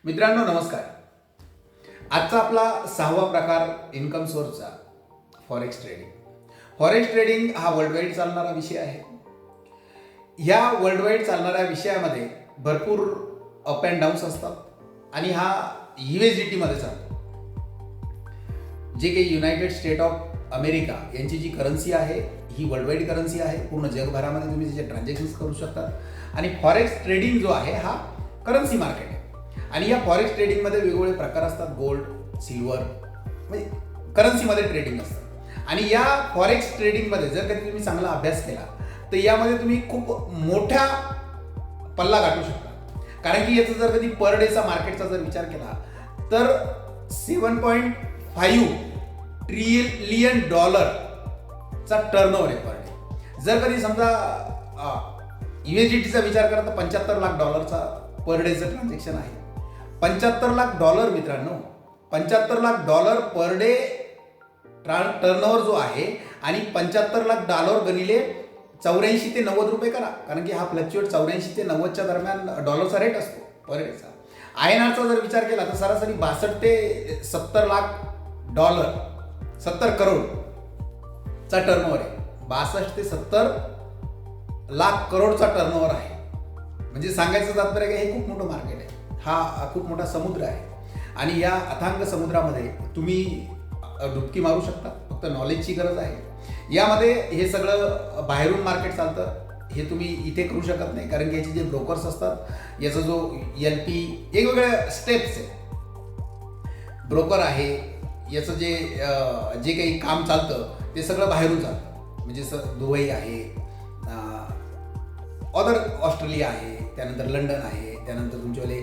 मित्रांनो नमस्कार. आजचा आपला 6वा प्रकार इन्कम सोर्सचा फॉरेक्स ट्रेडिंग. फॉरेक्स ट्रेडिंग हा वर्ल्ड वाईड चालणारा विषय आहे. ह्या वर्ल्ड वाईड चालणाऱ्या विषयामध्ये भरपूर अप अँड डाऊन्स असतात आणि हा USDT मध्ये चालतो. जे काही युनायटेड स्टेट ऑफ अमेरिका यांची जी करन्सी आहे ही वर्ल्ड वाईड करन्सी आहे. पूर्ण जगभरामध्ये तुम्ही त्याचे ट्रान्झॅक्शन्स करू शकता. आणि फॉरेक्स ट्रेडिंग जो आहे हा करन्सी मार्केट आहे. आणि या फॉरेक्स ट्रेडिंगमध्ये वेगवेगळे प्रकार असतात. गोल्ड, सिल्वर, म्हणजे करन्सीमध्ये ट्रेडिंग असतं. आणि या फॉरेक्स ट्रेडिंगमध्ये जर कधी तुम्ही चांगला अभ्यास केला तर यामध्ये तुम्ही खूप मोठा पल्ला गाठू शकता. कारण की याचा जर कधी पर डेचा मार्केटचा जर विचार केला तर $7.5 ट्रिलियन चा टर्नओव्हर आहे पर डे. जर कधी समजा USDTचा विचार करा तर $75 लाख पर डेचं ट्रान्झॅक्शन आहे. $75 लाख मित्रांनो, $75 लाख पर डे टर्नओव्हर जो आहे. आणि $75 लाख गणिले 84 ते 90 रुपये करा, कारण की हा फ्लक्च्युएट 84 ते 90च्या दरम्यान डॉलरचा रेट असतो पर डेचा. INRचा जर विचार केला तर सरासरी 62 ते 70 लाख डॉलर, 70 करोडचा टर्नओव्हर आहे. 62 ते 70 लाख करोडचा टर्नओव्हर आहे. म्हणजे सांगायचं तात्पर्य काय, हे खूप मोठं मार्केट आहे. हा खूप मोठा समुद्र आहे. आणि या अथांग समुद्रामध्ये तुम्ही डुबकी मारू शकता. फक्त नॉलेजची गरज आहे. यामध्ये हे सगळं बाहेरून मार्केट चालतं, हे तुम्ही इथे करू शकत नाही. कारण की याचे जे ब्रोकर्स असतात, याचा जो LP वेगवेगळ्या स्टेप्स आहे, ब्रोकर आहे, याचं जे काही काम चालतं ते सगळं बाहेरून चालतं. म्हणजे दुबई आहे, ऑस्ट्रेलिया आहे, त्यानंतर लंडन आहे, त्यानंतर तुमच्यावाले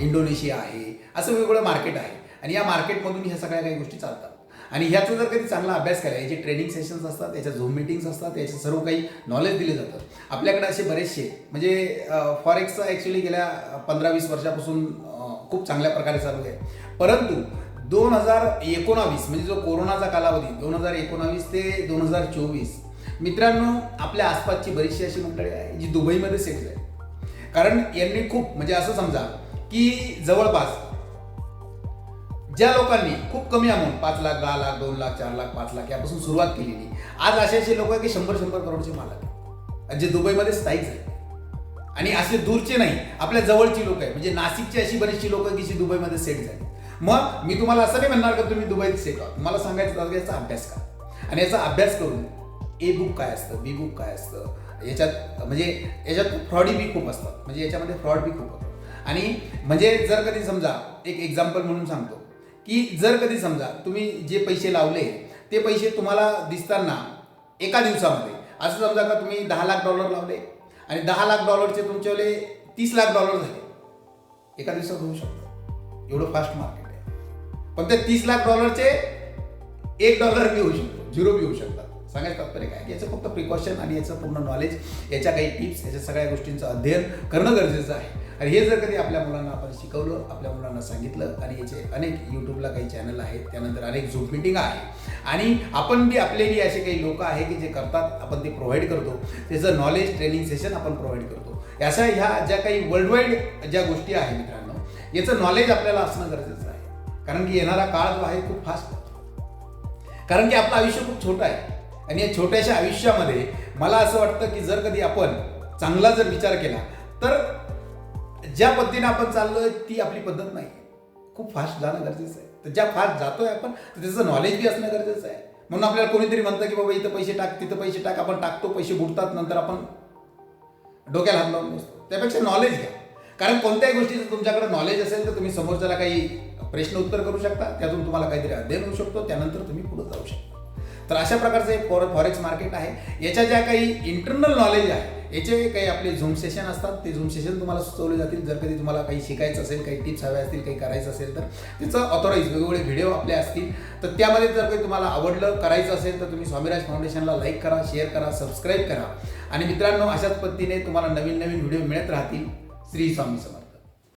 इंडोनेशिया आहे. असं वेगवेगळं मार्केट आहे. आणि या मार्केटमधून ह्या सगळ्या काही गोष्टी चालतात. आणि ह्याचा जर कधी चांगला अभ्यास केला, याचे ट्रेनिंग सेशन्स असतात, याच्या झूम मीटिंग्स असतात, याचे सर्व काही नॉलेज दिले जातं. आपल्याकडे असे बरेचसे म्हणजे फॉरेक्सचा ॲक्च्युली गेल्या 15-20 वर्षापासून खूप चांगल्या प्रकारे चालू आहे. परंतु 2019 म्हणजे जो कोरोनाचा कालावधी 2019 ते 2024 मित्रांनो, आपल्या आसपासची बरीचशी अशी मंडळी आहे जी दुबईमध्ये सेटल आहे. कारण यांनी खूप म्हणजे असं समजा की जवळपास ज्या लोकांनी खूप कमी अमाऊंट 5 लाख, 10 लाख, 2 लाख, 4 लाख, 5 लाख यापासून सुरुवात केलेली, आज असे लोक आहे की 100 करोडचे मालक आहे, जे दुबईमध्ये स्थायिक आहे. आणि असे दूरचे नाही, आपल्या जवळची लोक आहे. म्हणजे नाशिकची अशी बरीचशी लोक की जी दुबईमध्ये सेट झाली. मग मी तुम्हाला असं नाही म्हणणार का तुम्ही दुबईत सेट व्हा. तुम्हाला सांगायचं याचा अभ्यास करा. आणि याचा अभ्यास करून ए बुक काय असतं, बी बुक काय असतं, याच्यात फ्रॉडी बी खूप असतात. म्हणजे याच्यामध्ये फ्रॉड बी खूप होतं. आणि म्हणजे जर कधी समजा एक एक्झाम्पल म्हणून सांगतो की जर कधी समजा तुम्ही जे पैसे लावले ते पैसे तुम्हाला दिसताना एका दिवसामध्ये असं समजा का तुम्ही $10 लाख लावले आणि $10 लाख तुमच्यावाले $30 लाख झाले, एका दिवसात होऊ शकतं. एवढं फास्ट मार्केट आहे. पण त्या $30 लाख $1 बी होऊ शकतो, 0 बी होऊ शकतात. सांगायचं तात्पर्य काय, याचं फक्त प्रिकॉशन आणि याचं पूर्ण नॉलेज, याच्या काही टिप्स, याच्या सगळ्या गोष्टींचं अध्ययन करणं गरजेचं आहे. आणि हे जर कधी आपल्या मुलांना आपण शिकवलं, आपल्या मुलांना सांगितलं, आणि याचे अनेक यूट्यूबला काही चॅनल आहेत, त्यानंतर अनेक झूम मीटिंग आहे, आणि आपण बी आपलेही असे काही लोक आहे की जे करतात, आपण ते प्रोव्हाइड करतो. त्याचं नॉलेज ट्रेनिंग सेशन आपण प्रोव्हाइड करतो. अशा ह्या ज्या काही वर्ल्ड वाईड ज्या गोष्टी आहेत मित्रांनो, याचं नॉलेज आपल्याला असणं गरजेचं आहे. कारण की येणारा काळ जो आहे खूप फास्ट आहे. कारण की आपलं आयुष्य खूप छोटं आहे. आणि या छोट्याशा आयुष्यामध्ये मला असं वाटतं की जर कधी आपण चांगला जर विचार केला तर ज्या पद्धतीने आपण चाललोय ती आपली पद्धत नाही. खूप फास्ट जाणं गरजेचं आहे. तर ज्या फास्ट जातोय आपण तर त्याचं नॉलेज बी असणं गरजेचं आहे. म्हणून आपल्याला कोणीतरी म्हणतं की बाबा इथं पैसे टाक, तिथं पैसे टाक. आपण टाकतो, पैसे बुडतात, नंतर आपण डोक्याला हात लावून बसतो. त्यापेक्षा नॉलेज घ्या. कारण कोणत्याही गोष्टीचं तुमच्याकडे नॉलेज असेल तर तुम्ही समोरच्याला काही प्रश्न उत्तर करू शकता, त्यातून तुम्हाला काहीतरी अध्ययन होऊ शकतो, त्यानंतर तुम्ही पुढे जाऊ शकता. तर अशा प्रकारचं एक फॉरेक्स मार्केट आहे. याच्या ज्या काही इंटरनल नॉलेज आहे, याचे काही आपले झूम सेशन असतात, ते झूम सेशन तुम्हाला सुचवले जातील. जर कधी तुम्हाला काही शिकायचं असेल, काही टिप्स हव्या असतील, काही करायचं असेल तर त्याचं ऑथॉराईज वेगवेगळे व्हिडिओ आपले असतील. तर त्यामध्ये जर काही तुम्हाला आवडलं, करायचं असेल तर तुम्ही स्वामीराज फाउंडेशनला लाईक करा, शेअर करा, सबस्क्राईब करा. आणि मित्रांनो, अशाच पद्धतीने तुम्हाला नवीन व्हिडिओ मिळत राहतील. श्री स्वामी समर्थ.